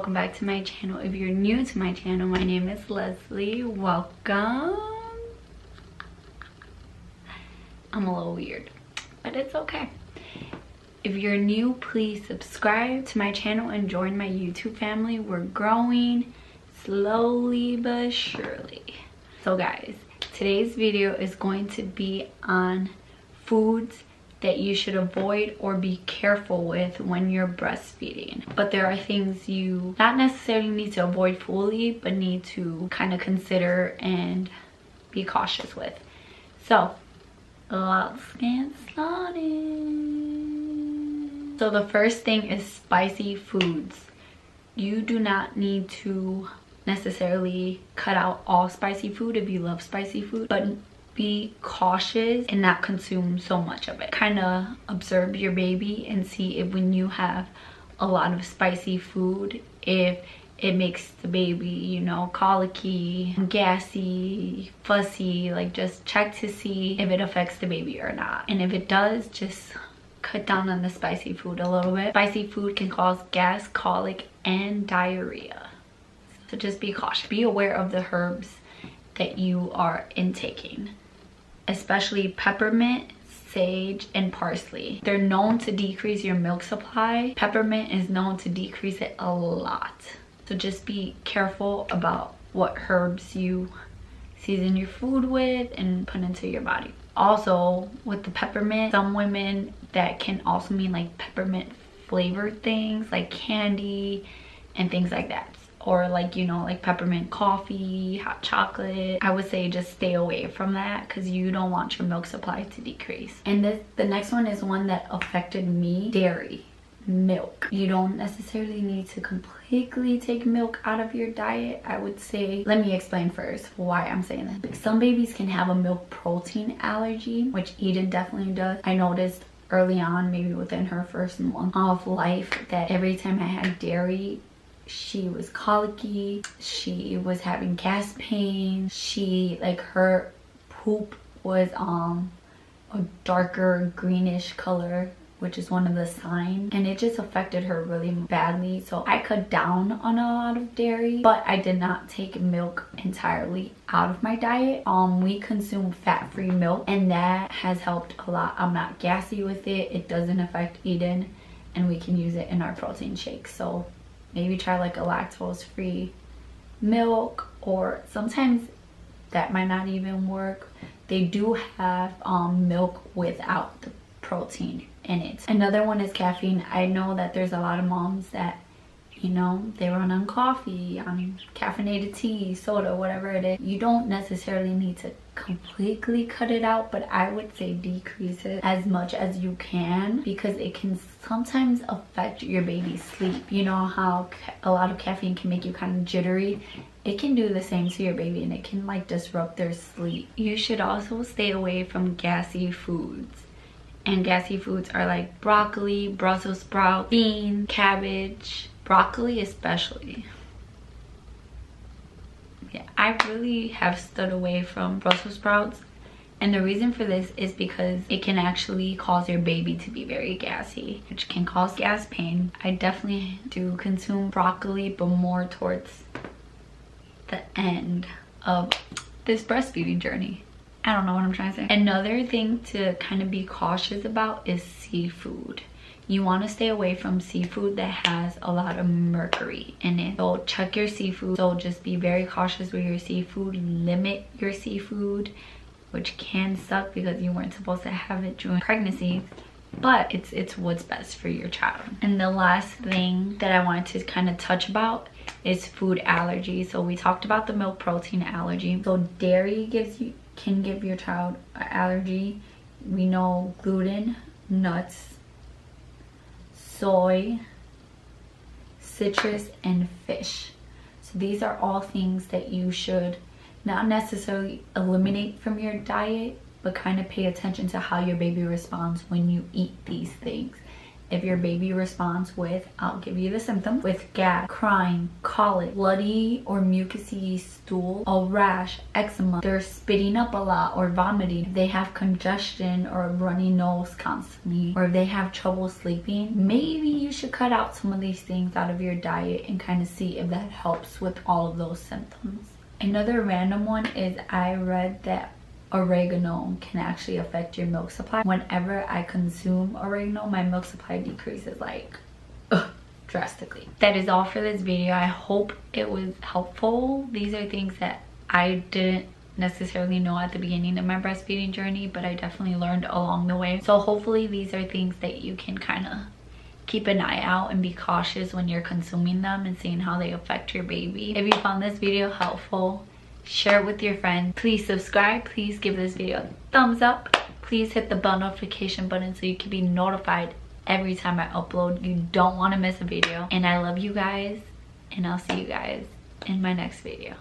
welcome back to my channel. If you're new to my channel, my name is Leslie. Welcome. I'm a little weird, but it's okay. If you're new, please subscribe to my channel and join my YouTube family. We're growing slowly but surely. So guys, today's video is going to be on foods that you should avoid or be careful with when you're breastfeeding. But there are things you not necessarily need to avoid fully, but need to kind of consider and be cautious with. So let's get started. So the first thing is spicy foods. You do not need to necessarily cut out all spicy food if you love spicy food, but be cautious and not consume so much of it. Kind of observe your baby and see if when you have a lot of spicy food, if it makes the baby, you know, colicky, gassy, fussy. Like, just check to see if it affects the baby or not. And if it does, just cut down on the spicy food a little bit. Spicy food can cause gas, colic, and diarrhea. So just be cautious. Be aware of the herbs that you are intaking, especially peppermint, sage, and parsley. They're known to decrease your milk supply. Peppermint is known to decrease it a lot. So just be careful about what herbs you season your food with and put into your body. Also, with the peppermint, some women, that can also mean like peppermint flavored things like candy and things like that. Or like, you know, like peppermint coffee, hot chocolate. I would say just stay away from that because you don't want your milk supply to decrease. And the next one is one that affected me: dairy, milk. You don't necessarily need to completely take milk out of your diet. I would say, let me explain first why I'm saying that. Some babies can have a milk protein allergy, which Eden definitely does. I noticed early on, maybe within her first month of life, that every time I had dairy, she was colicky, she was having gas pain, her poop was a darker greenish color, which is one of the signs, and it just affected her really badly. So I cut down on a lot of dairy, but I did not take milk entirely out of my diet. We consume fat-free milk, and that has helped a lot. I'm not gassy with it, it doesn't affect Eden, and we can use it in our protein shakes. So maybe try like a lactose-free milk, or sometimes that might not even work. They do have milk without the protein in it. Another one is caffeine. I know that there's a lot of moms that, you know, they run on coffee, on caffeinated tea, soda, whatever it is. You don't necessarily need to completely cut it out, but I would say decrease it as much as you can, because it can sometimes affect your baby's sleep. You know how a lot of caffeine can make you kind of jittery? It can do the same to your baby, and it can like disrupt their sleep. You should also stay away from gassy foods. And gassy foods are like broccoli, Brussels sprout, beans, cabbage, broccoli especially. Yeah, I really have stood away from Brussels sprouts, and the reason for this is because it can actually cause your baby to be very gassy, which can cause gas pain. I definitely do consume broccoli, but more towards the end of this breastfeeding journey. I don't know what I'm trying to say. Another thing to kind of be cautious about is seafood. You want to stay away from seafood that has a lot of mercury in it. So check your seafood. So just be very cautious with your seafood. Limit your seafood, which can suck because you weren't supposed to have it during pregnancy, but it's what's best for your child. And the last thing that I wanted to kind of touch about is food allergies. So we talked about the milk protein allergy. So dairy can give your child an allergy. We know gluten, nuts, soy, citrus, and fish. So these are all things that you should not necessarily eliminate from your diet, but kind of pay attention to how your baby responds when you eat these things. if your baby responds with, I'll give you the symptoms, with gag, crying, colic, bloody or mucousy stool, a rash, eczema, they're spitting up a lot or vomiting, if they have congestion or a runny nose constantly, or if they have trouble sleeping, maybe you should cut out some of these things out of your diet and kind of see if that helps with all of those symptoms. Another random one is I read that oregano can actually affect your milk supply. Whenever I consume oregano, my milk supply decreases like drastically. That is all for this video. I hope it was helpful. These are things that I didn't necessarily know at the beginning of my breastfeeding journey, but I definitely learned along the way. So hopefully these are things that you can kind of keep an eye out and be cautious when you're consuming them and seeing how they affect your baby. If you found this video helpful, share it with your friends. Please subscribe. Please give this video a thumbs up. Please hit the bell notification button so you can be notified every time I upload. You don't want to miss a video. And I love you guys, and I'll see you guys in my next video.